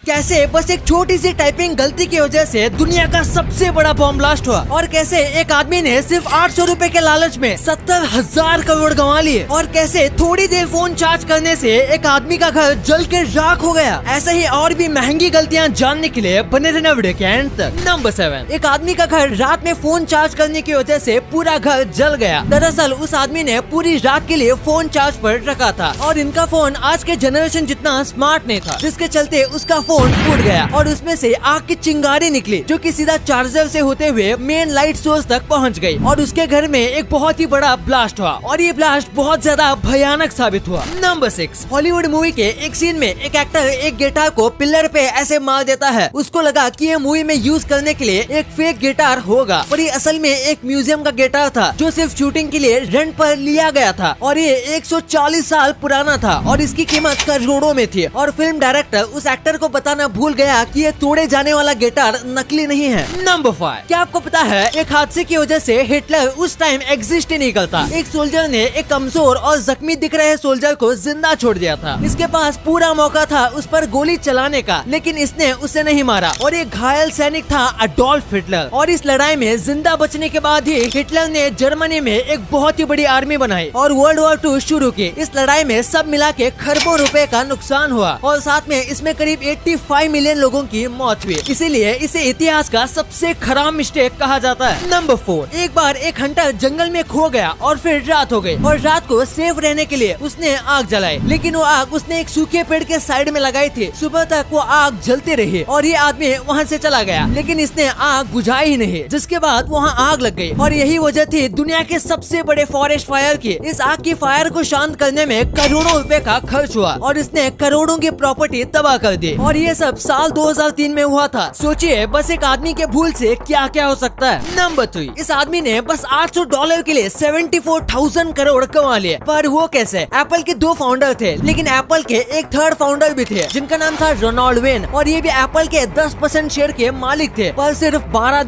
कैसे बस एक छोटी सी टाइपिंग गलती की वजह से दुनिया का सबसे बड़ा बॉम्ब ब्लास्ट हुआ और कैसे एक आदमी ने सिर्फ 800 रुपए के लालच में 70,000 करोड़ गंवा लिए और कैसे थोड़ी देर फोन चार्ज करने से एक आदमी का घर जल के राख हो गया। ऐसे ही और भी महंगी गलतियां जानने के लिए बने रहना वीडियो के एंड तक। नंबर 7, एक आदमी का घर रात में फोन चार्ज करने की वजह से पूरा घर जल गया। दरअसल उस आदमी ने पूरी रात के लिए फोन चार्ज पर रखा था और इनका फोन आज के जनरेशन जितना स्मार्ट नहीं था, जिसके चलते उसका फोन फूट गया और उसमें से आग की चिंगारी निकली जो कि सीधा चार्जर से होते हुए मेन लाइट सोर्स तक पहुंच गई और उसके घर में एक बहुत ही बड़ा ब्लास्ट हुआ और ये ब्लास्ट बहुत ज्यादा भयानक साबित हुआ। नंबर 6, हॉलीवुड मूवी के एक सीन में एक एक्टर एक गिटार को पिलर पे ऐसे मार देता है। उसको लगा कि ये मूवी में यूज करने के लिए एक फेक गिटार होगा पर ये असल में एक म्यूजियम का गिटार था जो सिर्फ शूटिंग के लिए रेंट पर लिया गया था और ये 140 साल पुराना था और इसकी कीमत करोड़ों में थी और फिल्म डायरेक्टर उस एक्टर को बताना भूल गया कि ये तोड़े जाने वाला गिटार नकली नहीं है। नंबर 5, क्या आपको पता है एक हादसे की वजह से हिटलर उस टाइम एग्जिस्ट ही नहीं करता। एक सोल्जर ने एक कमजोर और जख्मी दिख रहे सोल्जर को जिंदा छोड़ दिया था। इसके पास पूरा मौका था उस पर गोली चलाने का, लेकिन इसने उसे नहीं मारा और एक घायल सैनिक था अडोल्फ हिटलर और इस लड़ाई में जिंदा बचने के बाद ही हिटलर ने जर्मनी में एक बहुत ही बड़ी आर्मी बनाई और वर्ल्ड वॉर 2 शुरू की। इस लड़ाई में सब मिला के खरबों रुपए का नुकसान हुआ और साथ में इसमें करीब 85 मिलियन लोगों की मौत हुई। इसीलिए इसे इतिहास का सबसे खराब मिस्टेक कहा जाता है। नंबर 4, एक बार एक हंटर जंगल में खो गया और फिर रात हो गई और रात को सेफ रहने के लिए उसने आग जलाई, लेकिन वो आग उसने एक सूखे पेड़ के साइड में लगाई थी। सुबह तक वो आग जलती रही और ये आदमी वहाँ से चला गया, लेकिन इसने आग बुझाई ही नहीं, जिसके बाद वहाँ आग लग गई और यही वजह थी दुनिया के सबसे बड़े फॉरेस्ट फायर की। इस आग की फायर को शांत करने में करोड़ों रुपए का खर्च हुआ और इसने करोड़ों की प्रॉपर्टी तबाह कर दी और ये सब साल 2003 में हुआ था। सोचिए बस एक आदमी के भूल से क्या क्या हो सकता है। नंबर 3, इस आदमी ने बस $800 के लिए 74,000 करोड़ कमा लिए। पर वो कैसे? एप्पल के 2 फाउंडर थे, लेकिन एप्पल के एक थर्ड फाउंडर भी थे जिनका नाम था रोनाल्ड वेन और ये भी एप्पल के 10% शेयर के मालिक थे। पर सिर्फ 12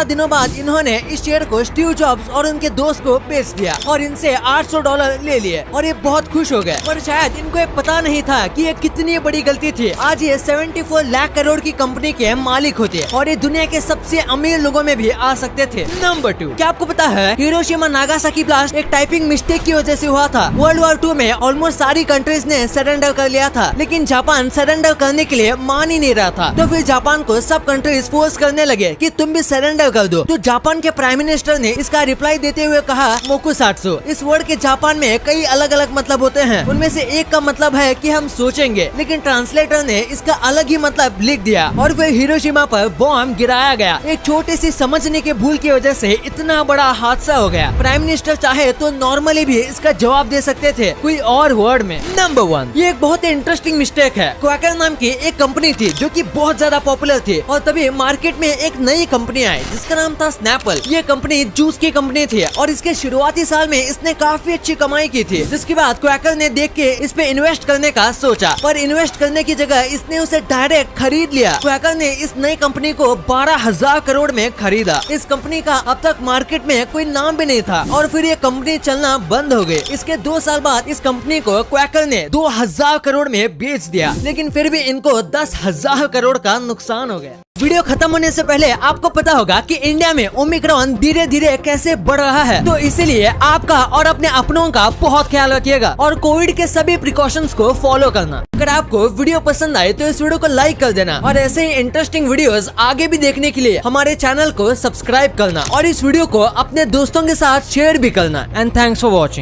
दिनों बाद इन्होंने इस शेयर को स्टीव जॉब्स और उनके दोस्त को बेच दिया और इनसे $800 ले लिए और ये बहुत खुश हो गए। पर शायद इनको ये पता नहीं था कि ये कितनी बड़ी गलती थी। आज ये 74 लाख करोड़ की कंपनी के मालिक होते और ये दुनिया के सबसे अमीर लोगों में भी आ सकते थे। नंबर 2, क्या आपको पता है हिरोशिमा नागासाकी ब्लास्ट एक टाइपिंग मिस्टेक की वजह से हुआ था। वर्ल्ड वॉर 2 में ऑलमोस्ट सारी कंट्रीज ने सरेंडर कर लिया था, लेकिन जापान सरेंडर करने के लिए मान ही नहीं रहा था। तो फिर जापान को सब कंट्रीज फोर्स करने लगे कि तुम भी सरेंडर कर दो। तो जापान के प्राइम मिनिस्टर ने इसका रिप्लाई देते हुए कहा मोकुसात्सु। इस वर्ड के जापान में कई अलग अलग मतलब होते हैं, उनमें से एक का मतलब है कि हम सोचेंगे, लेकिन ट्रांसलेटर ने इसका अलग ही मतलब लिख दिया और फिर हिरोशिमा पर बॉम्ब गिराया गया। एक छोटी सी समझने के भूल की वजह से इतना बड़ा हादसा हो गया। प्राइम मिनिस्टर चाहे तो नॉर्मली भी इसका जवाब दे सकते थे कोई और वर्ड में। नंबर 1, ये एक बहुत ही इंटरेस्टिंग मिस्टेक है। क्वैकर नाम की एक कंपनी थी जो कि बहुत ज्यादा पॉपुलर थी और तभी मार्केट में एक नई कंपनी आई जिसका नाम था स्नैपल। ये कंपनी जूस की कंपनी थी और इसके शुरुआती साल में इसने काफी अच्छी कमाई की थी, जिसके बाद क्वैकर ने देख के इस पे इन्वेस्ट करने का सोचा, पर इन्वेस्ट करने की जगह इसने उसे डायरेक्ट खरीद लिया। क्वैकर ने इस नई कंपनी को 12,000 करोड़ में खरीदा। इस कंपनी का अब तक मार्केट में कोई नाम भी नहीं था और फिर ये कंपनी चलना बंद हो गई। इसके 2 साल बाद इस कंपनी को क्वैकर ने 2,000 करोड़ में बेच दिया, लेकिन फिर भी इनको 10,000 करोड़ का नुकसान हो गया। वीडियो खत्म होने से पहले आपको पता होगा कि इंडिया में ओमिक्रॉन धीरे धीरे कैसे बढ़ रहा है, तो इसीलिए आपका और अपने अपनों का बहुत ख्याल रखिएगा और कोविड के सभी प्रिकॉशंस को फॉलो करना। अगर आपको वीडियो पसंद आए तो इस वीडियो को लाइक कर देना और ऐसे ही इंटरेस्टिंग वीडियोस आगे भी देखने के लिए हमारे चैनल को सब्सक्राइब करना और इस वीडियो को अपने दोस्तों के साथ शेयर भी करना। And thanks for watching.